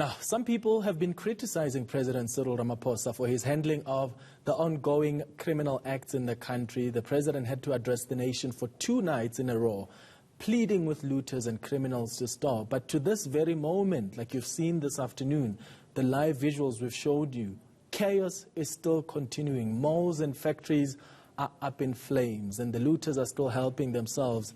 Now, some people have been criticizing President Cyril Ramaphosa for his handling of the ongoing criminal acts in the country. The president had to address the nation for 2 nights in a row, pleading with looters and criminals to stop. But to this very moment, like you've seen this afternoon, the live visuals we've showed you, chaos is still continuing. Malls and factories are up in flames, and the looters are still helping themselves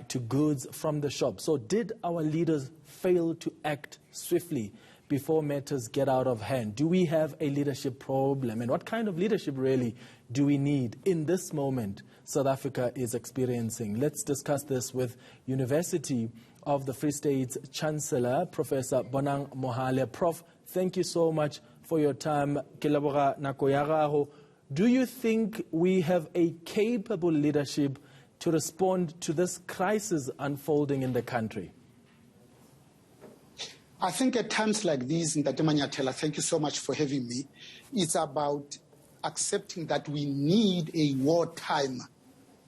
to goods from the shop. So did our leaders fail to act swiftly before matters get out of hand? Do we have a leadership problem? And what kind of leadership really do we need in this moment South Africa is experiencing? Let's discuss this with University of the Free State's Chancellor, Professor Bonang Mohale. Prof, thank you so much for your time. Do you think we have a capable leadership to respond to this crisis unfolding in the country? I think at times like these, Clement Manyathela, thank you so much for having me. It's about accepting that we need a wartime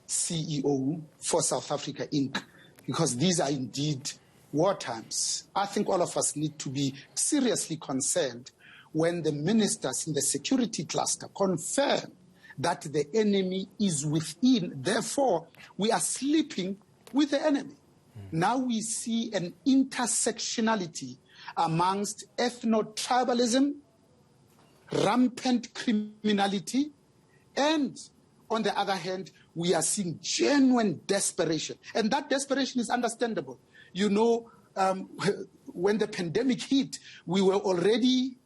CEO for South Africa, Inc., because these are indeed war times. I think all of us need to be seriously concerned when the ministers in the security cluster confirm that the enemy is within. Therefore, we are sleeping with the enemy. Now we see an intersectionality amongst ethno-tribalism, rampant criminality, and on the other hand, we are seeing genuine desperation. And that desperation is understandable. You know, when the pandemic hit, we were already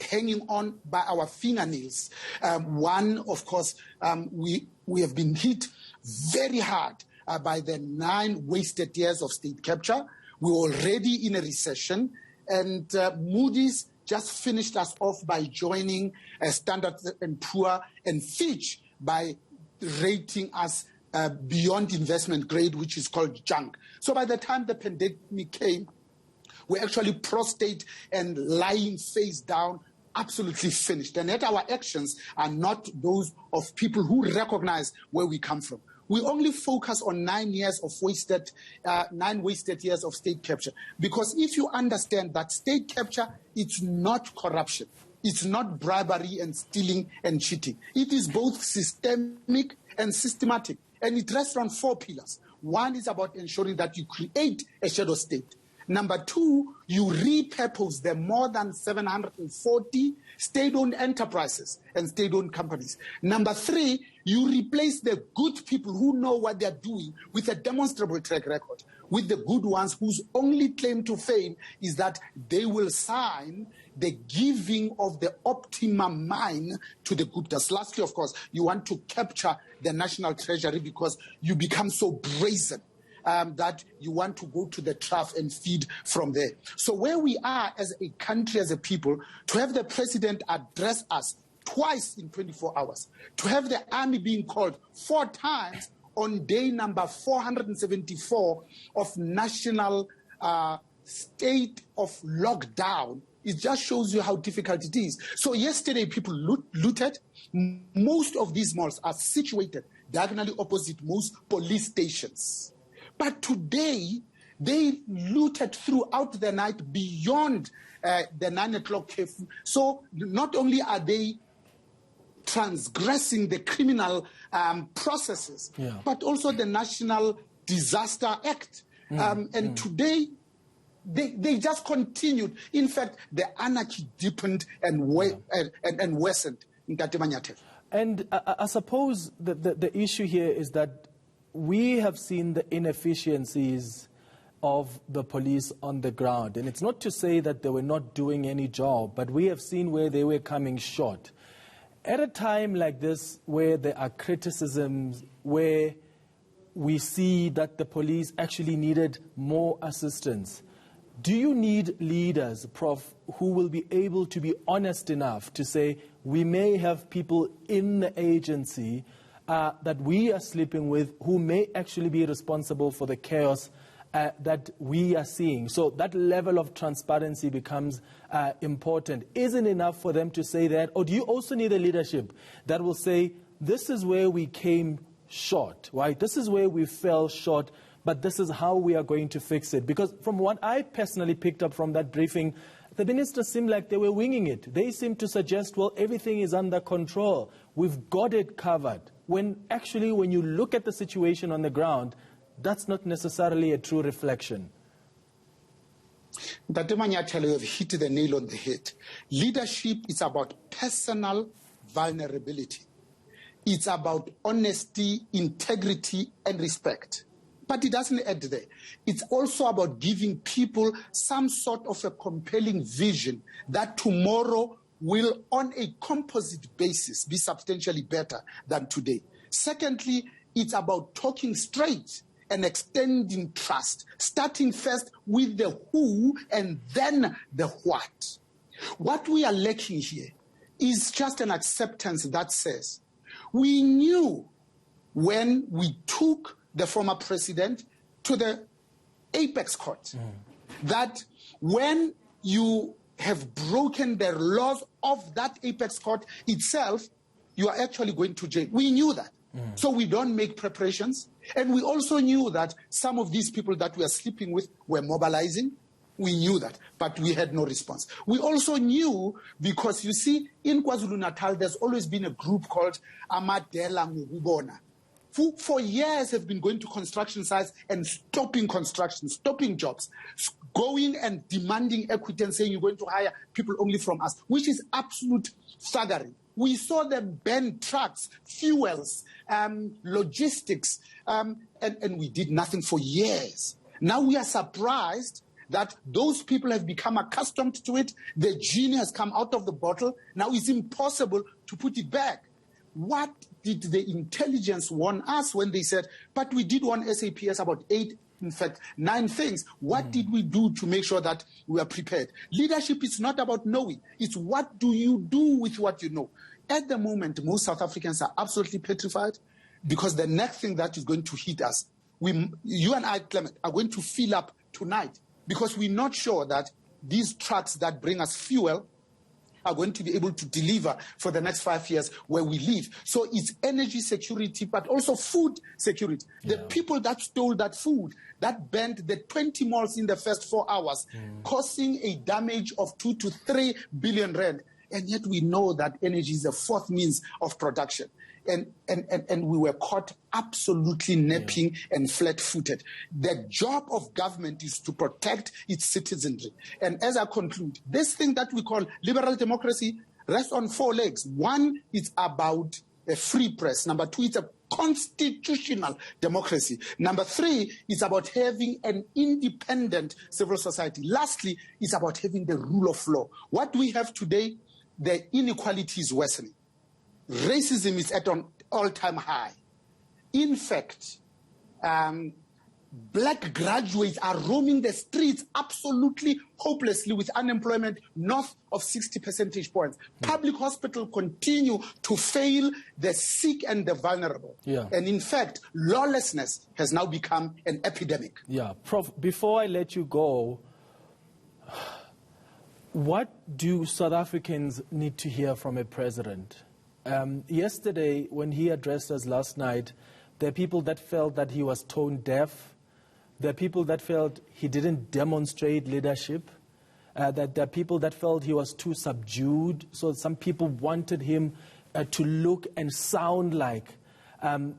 hanging on by our fingernails. One, of course, we have been hit very hard by the 9 wasted years of state capture. We're already in a recession, and Moody's just finished us off by joining Standard & Poor and Fitch by rating us beyond investment grade, which is called junk. So by the time the pandemic came, we're actually prostrate and lying face down, absolutely finished. And yet our actions are not those of people who recognize where we come from. We only focus on 9 years of wasted, 9 wasted years of state capture. Because if you understand that state capture, it's not corruption. It's not bribery and stealing and cheating. It is both systemic and systematic. And it rests on 4 pillars. One is about ensuring that you create a shadow state. Number 2, you repurpose the more than 740 state-owned enterprises and state-owned companies. Number 3, you replace the good people who know what they're doing with a demonstrable track record, with the good ones whose only claim to fame is that they will sign the giving of the optimum mine to the Guptas. Lastly, of course, you want to capture the national treasury because you become so brazen that you want to go to the trough and feed from there. So where we are as a country, as a people, to have the president address us twice in 24 hours, to have the army being called 4 times on day number 474 of national state of lockdown, it just shows you how difficult it is. So yesterday people looted. Most of these malls are situated diagonally opposite most police stations. But today, they looted throughout the night beyond the 9 o'clock curfew. So not only are they transgressing the criminal processes, but also the National Disaster Act. And today, they just continued. In fact, the anarchy deepened and worsened in Clement Manyathela. And I suppose the issue here is that we have seen the inefficiencies of the police on the ground. And it's not to say that they were not doing any job, but we have seen where they were coming short. At a time like this, where there are criticisms, where we see that the police actually needed more assistance, do you need leaders, Prof, who will be able to be honest enough to say, we may have people in the agency that we are sleeping with who may actually be responsible for the chaos that we are seeing? So that level of transparency becomes important. Isn't it enough for them to say that? Or do you also need a leadership that will say, this is where we came short, right? This is where we fell short, but this is how we are going to fix it. Because from what I personally picked up from that briefing, the ministers seemed like they were winging it. They seemed to suggest, well, everything is under control. We've got it covered. When actually, when you look at the situation on the ground, that's not necessarily a true reflection. Dr. Manyathela, you have hit the nail on the head. Leadership is about personal vulnerability. It's about honesty, integrity, and respect. But it doesn't end there. It's also about giving people some sort of a compelling vision that tomorrow will, on a composite basis, be substantially better than today. Secondly, it's about talking straight and extending trust, starting first with the who and then the what. What we are lacking here is just an acceptance that says, we knew when we took the former president to the apex court that when you have broken the laws of that apex court itself, you are actually going to jail. We knew that. So we don't make preparations. And we also knew that some of these people that we are sleeping with were mobilizing. We knew that, but we had no response. We also knew, because you see, in KwaZulu-Natal, there's always been a group called Amadela Ngubona, who for years have been going to construction sites and stopping construction, stopping jobs, going and demanding equity and saying you're going to hire people only from us, which is absolute thuggery. We saw them ban trucks, fuels, logistics, and we did nothing for years. Now we are surprised that those people have become accustomed to it. The genie has come out of the bottle. Now it's impossible to put it back. What did the intelligence warn us when they said, but we did warn SAPS about 8, in fact, 9 things? What did we do to make sure that we are prepared? Leadership is not about knowing. It's what do you do with what you know. At the moment, most South Africans are absolutely petrified because the next thing that is going to hit us, you and I, Clement, are going to fill up tonight because we're not sure that these trucks that bring us fuel are going to be able to deliver for the next 5 years where we live. So it's energy security, but also food security. Yeah. The people that stole that food, that burned the 20 malls in the first 4 hours, causing a damage of 2 to 3 billion rand. And yet we know that energy is the fourth means of production. And we were caught absolutely napping and flat-footed. The job of government is to protect its citizenry. And as I conclude, this thing that we call liberal democracy rests on 4 legs. 1, it's about a free press. Number 2, it's a constitutional democracy. Number 3, it's about having an independent civil society. Lastly, it's about having the rule of law. What we have today, the inequality is worsening. Racism is at an all-time high. In fact, black graduates are roaming the streets absolutely hopelessly with unemployment north of 60 percentage points. Public hospitals continue to fail the sick and the vulnerable. And in fact, lawlessness has now become an epidemic. Prof, before I let you go, what do South Africans need to hear from a president? Yesterday, when he addressed us last night, there are people that felt that he was tone deaf. There are people that felt he didn't demonstrate leadership. That there are people that felt he was too subdued. So some people wanted him to look and sound like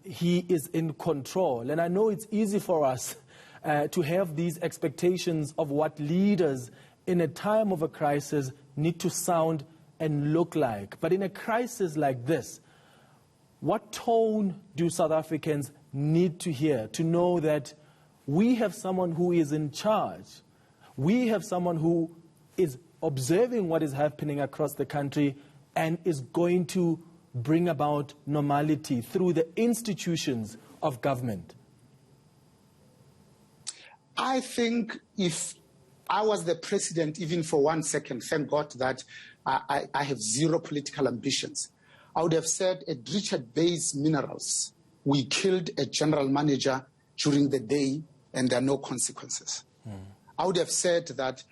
he is in control. And I know it's easy for us to have these expectations of what leaders in a time of a crisis need to sound and look like. But in a crisis like this, what tone do South Africans need to hear to know that we have someone who is in charge? We have someone who is observing what is happening across the country and is going to bring about normality through the institutions of government. I think if I was the president, even for 1 second, thank God that I have zero political ambitions, I would have said at Richard Bay's Minerals, we killed a general manager during the day and there are no consequences. I would have said that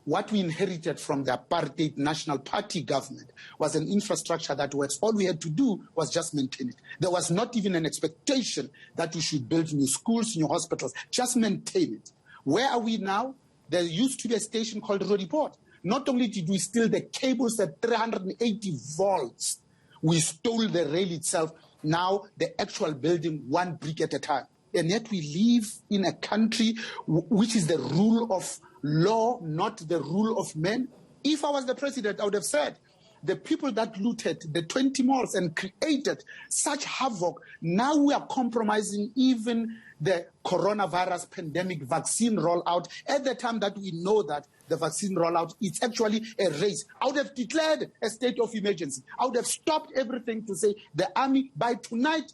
what we inherited from the apartheid National Party government was an infrastructure that works. All we had to do was just maintain it. There was not even an expectation that we should build new schools, new hospitals, just maintain it. Where are we now? There used to be a station called Roodepoort. Not only did we steal the cables at 380 volts, we stole the rail itself. Now the actual building, one brick at a time. And yet we live in a country which is the rule of law, not the rule of men. If I was the president, I would have said, the people that looted the 20 malls and created such havoc, now we are compromising even the coronavirus pandemic vaccine rollout at the time that we know that the vaccine rollout is actually a race. I would have declared a state of emergency. I would have stopped everything to say the army by tonight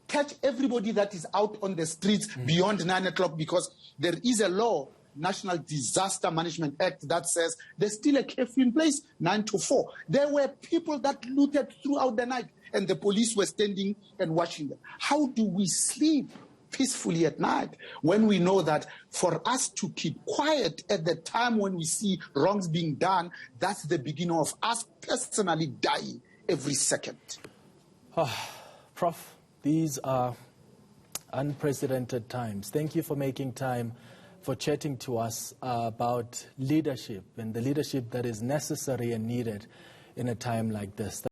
catch everybody that is out on the streets beyond 9 o'clock, because there is a law, National Disaster Management Act, that says there's still a curfew in place, 9 to 4. There were people that looted throughout the night, and the police were standing and watching them. How do we sleep peacefully at night when we know that for us to keep quiet at the time when we see wrongs being done, that's the beginning of us personally dying every second? Prof, these are unprecedented times. Thank you for making time for chatting to us about leadership and the leadership that is necessary and needed in a time like this.